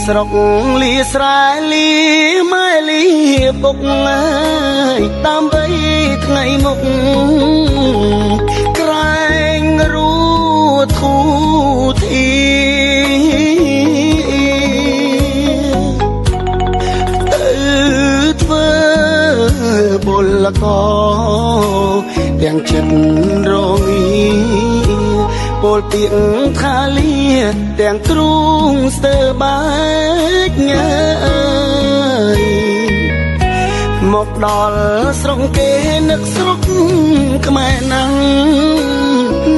ស្រុកលីស្រែលីម៉ែលីពុកអើយដើម្បីថ្ងៃមុខក្រែងរូធូធីទៅធ្វើពលកទាំងចិត្តរងាពលពីងថាលាទាំងទ្រូងស្ទើបែកញើយមកដល់ស្រុកគេនឹកស្រុកខ្មែរណាំង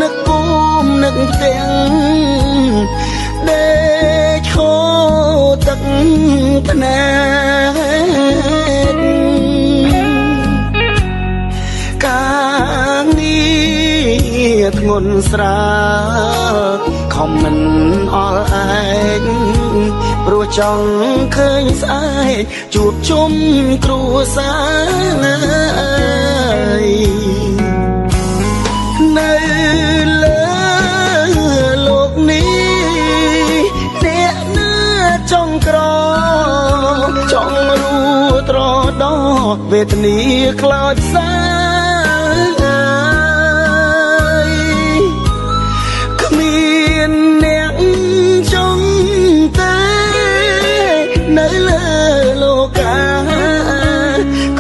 នឹកគូមនឹកផ្ទាំងដេកឈោទឹកភ្នែកការងារធ្ងន់ស្រាលខំមិនអល់ឯងព្រោះចង់ឃើញស្អែកជួបជុំគ្រួសារនៅលើលោកនេះអ្នកណាចង់ក្រចង់រួត្រដោវេទនាខ្លោចសា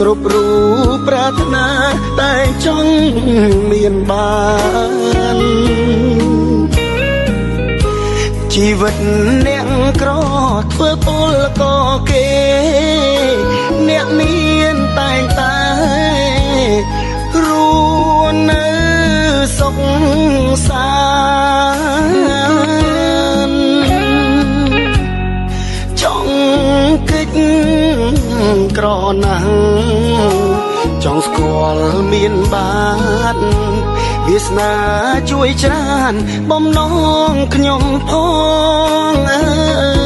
គ្រប់រូបប្រាថ្នាតែចង់មានបានជីវិតអ្នកក្រធ្វើពលកគេអ្នកមានតែងតែរួននៅសុខសាន្តចង់កិច្ចក្រណាស់ចង់ស្គាល់មានបានវាសនាជួយច្រើនបំណងខ្ញុំផងអើយ